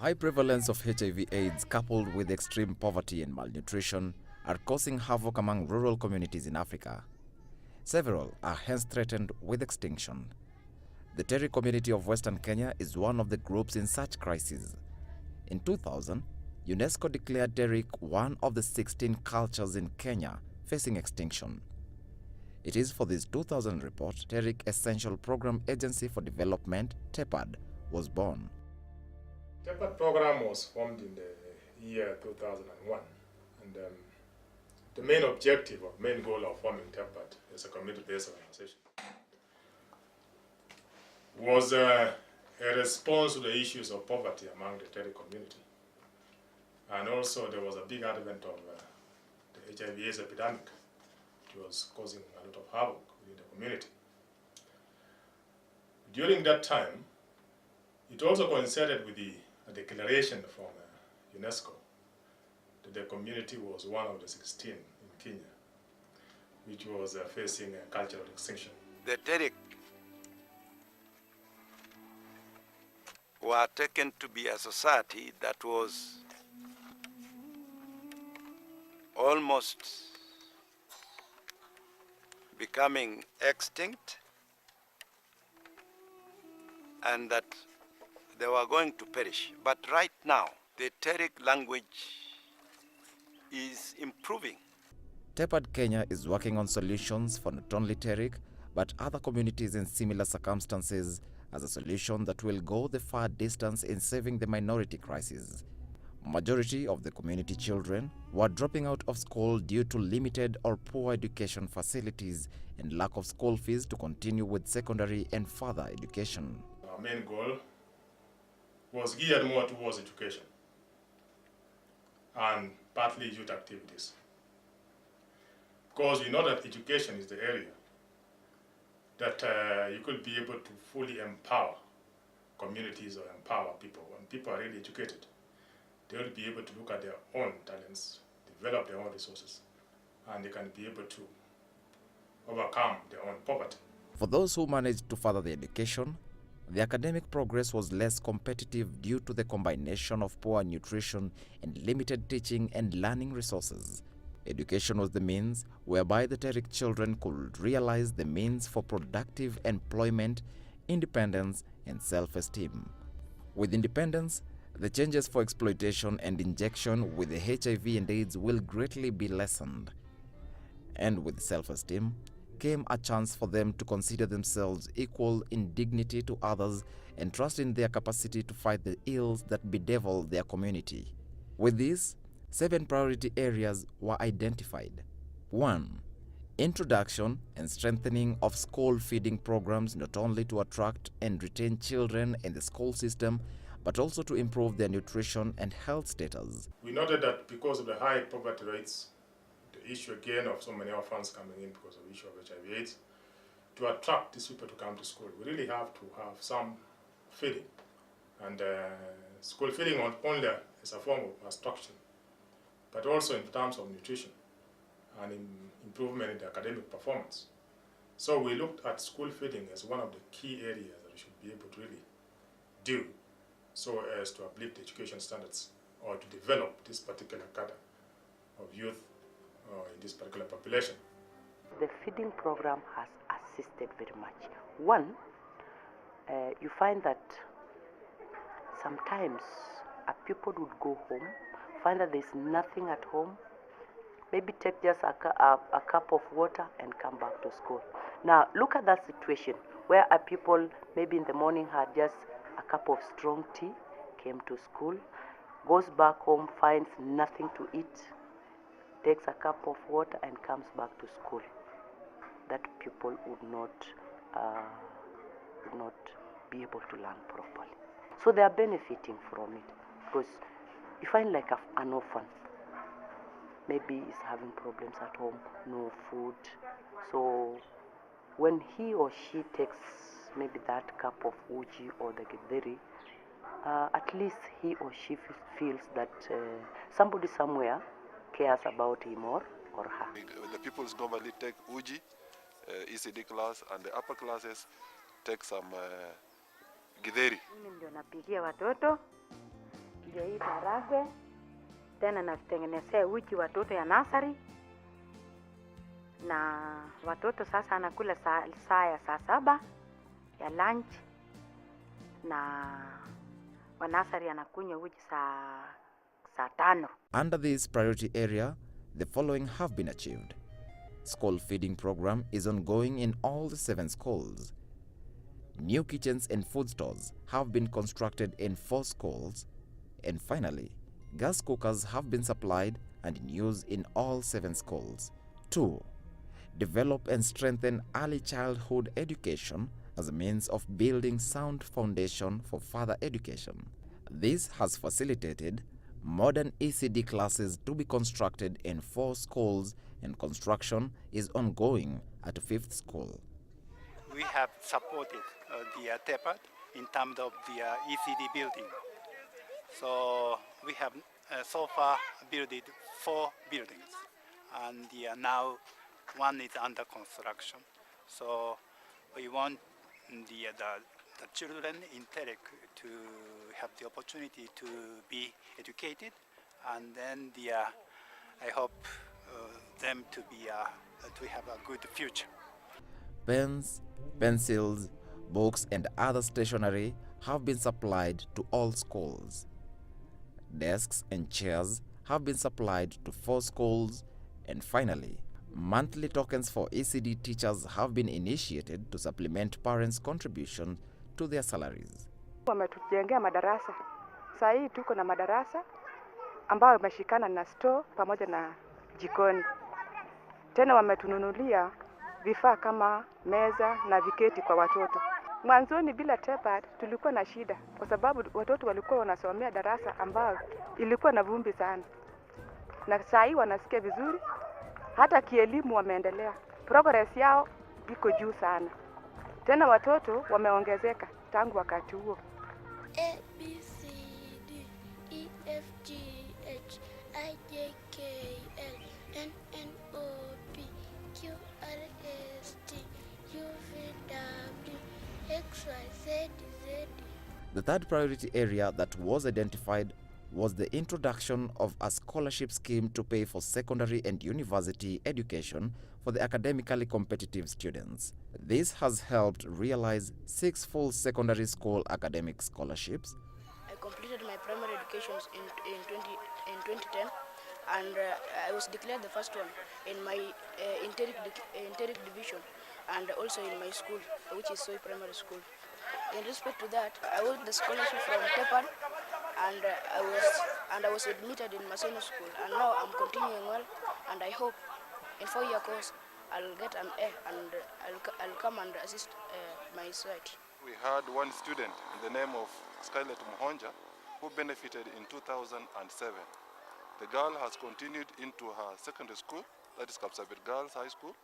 High prevalence of HIV/AIDS coupled with extreme poverty and malnutrition are causing havoc among rural communities in Africa. Several are hence threatened with extinction. The Terik community of Western Kenya is one of the groups in such crises. In 2000, UNESCO declared Terik one of the 16 cultures in Kenya facing extinction. It is for this 2000 report, Terik Essential Program Agency for Development, TEPAD, was born. TEPAD program was formed in the year 2001, and the main objective or main goal of forming TEPAD as a community-based organization was a response to the issues of poverty among the Terik community. And also there was a big advent of the HIV/AIDS epidemic, which was causing a lot of havoc within the community. During that time, it also coincided with a declaration from UNESCO that the community was one of the 16 in Kenya, which was facing a cultural extinction. The Terik were taken to be a society that was almost becoming extinct, and that they were going to perish. But right now, the Terik language is improving. TEPAD Kenya is working on solutions for not only Terik, but other communities in similar circumstances as a solution that will go the far distance in saving the minority crisis. Majority of the community children were dropping out of school due to limited or poor education facilities and lack of school fees to continue with secondary and further education. Our main goal was geared more towards education and partly youth activities, because we know that education is the area that you could be able to fully empower communities or empower people. When people are really educated, they will be able to look at their own talents, develop their own resources, and they can be able to overcome their own poverty. For those who managed to further their education, the academic progress was less competitive due to the combination of poor nutrition and limited teaching and learning resources. Education was the means whereby the Terik children could realize the means for productive employment, independence, and self-esteem. With independence, the changes for exploitation and injection with the HIV and AIDS will greatly be lessened. And with self-esteem came a chance for them to consider themselves equal in dignity to others and trust in their capacity to fight the ills that bedevil their community. With this, 7 priority areas were identified. 1. Introduction and strengthening of school feeding programs, not only to attract and retain children in the school system, but also to improve their nutrition and health status. We noted that because of the high poverty rates, the issue again of so many orphans coming in because of the issue of HIV/AIDS, to attract these people to come to school, we really have to have some feeding. And school feeding not only as a form of instruction, but also in terms of nutrition and improvement in the academic performance. So we looked at school feeding as one of the key areas that we should be able to really do so as to uplift education standards or to develop this particular cadre of youth in this particular population. The feeding program has assisted very much. One, you find that sometimes a pupil would go home, find that there's nothing at home, maybe take just a cup of water and come back to school. Now look at that situation where a pupil maybe in the morning had just a cup of strong tea, came to school, goes back home, finds nothing to eat, takes a cup of water and comes back to school. That pupil would not be able to learn properly. So they are benefiting from it, because you find like an orphan, maybe is having problems at home, no food. So when he or she takes maybe that cup of uji or the githeri, at least he or she feels that somebody somewhere cares about him or her. The pupils normally take uji, ECD class, and the upper classes take some githeri. Mimi ndio napikia watoto ndio hii maharagwe, tena natengenezea uji watoto ya nursery, na watoto sasa anakula saa ya saa 7 ya lunch, na wa nursery anakunywa uji saa 5. Under this priority area, the following have been achieved. School feeding program is ongoing in all the 7 schools. New kitchens and food stores have been constructed in 4 schools. And finally, gas cookers have been supplied and in use in all 7 schools. 2. Develop and strengthen early childhood education as a means of building sound foundation for further education. This has facilitated modern ECD classes to be constructed in 4 schools, and construction is ongoing at 5th school. We have supported the TEPAD in terms of the ECD building. So we have so far built 4 buildings, and now one is under construction. So we want the children in Terek to have the opportunity to be educated, and then I hope them to have a good future. Pens, pencils, books and other stationery have been supplied to all schools. Desks and chairs have been supplied to 4 schools, and finally, monthly tokens for ECD teachers have been initiated to supplement parents' contribution to their salaries. Wametujengea madarasa. Sasa hii tuko na madarasa ambayo yameshikana na store pamoja na jikoni. Tena wametununulia vifaa kama meza na viketi kwa watoto. Mwanzoni bila TEPAD tulikuwa na shida kwa sababu watoto walikuwa wanasomea darasa ambayo ilikuwa na vumbi sana. Na sasa hii wanasikia vizuri, hata kielimu wameendelea. Progress yao iko juu sana. Tena watoto wameongezeka tangu wakati huo. A, B, C, D, E, F, G, H, I, J, K, L, M, N, O, P, Q, R, S, T, U, V, W, X, Y, Z, Z. The third priority area that was identified was the introduction of a scholarship scheme to pay for secondary and university education for the academically competitive students. This has helped realize 6 full secondary school academic scholarships. I completed my primary education in 2010, and I was declared the first one in my Interic division, and also in my school, which is Soy Primary School. In respect to that, I won the scholarship from TEPAD, and I was admitted in Maseno School, and now I'm continuing well, and I hope in 4-year course I'll get an A, and I'll come and assist my site. We had one student in the name of Scarlett Muhonja who benefited in 2007. The girl has continued into her secondary school, that is Kapsabet Girls High School.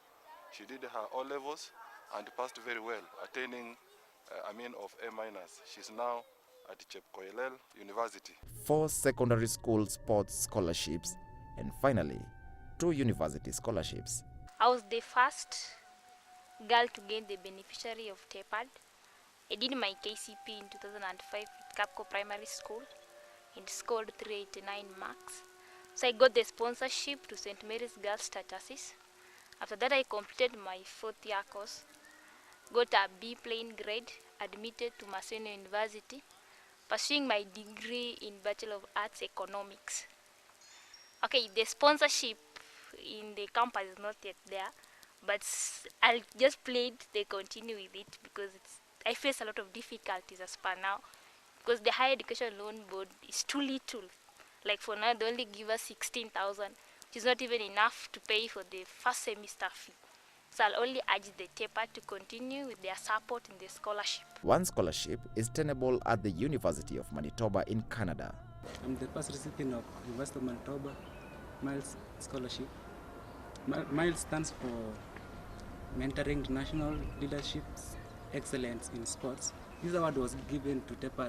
She did her O-levels and passed very well, attaining a mean of A-. She's now at Chepkoilel University. 4 secondary school sports scholarships, and finally, 2 university scholarships. I was the first girl to gain the beneficiary of TEPAD. I did my KCP in 2005 at Capco Primary School and scored 389 marks. So I got the sponsorship to St. Mary's Girls Churches. After that, I completed my 4th-year course, got a B plain grade, admitted to Maseno University, pursuing my degree in Bachelor of Arts Economics. Okay, the sponsorship in the campus is not yet there, but I'll just plead they continue with it because I face a lot of difficulties as per now, because the Higher Education Loan Board is too little. Like for now, they only give us 16,000, which is not even enough to pay for the first semester fee. So I'll only urge the TEPAD to continue with their support in the scholarship. One scholarship is tenable at the University of Manitoba in Canada. I'm the past recipient of University of Manitoba Miles Scholarship. Miles stands for Mentoring International Leadership Excellence in Sports. This award was given to TEPAD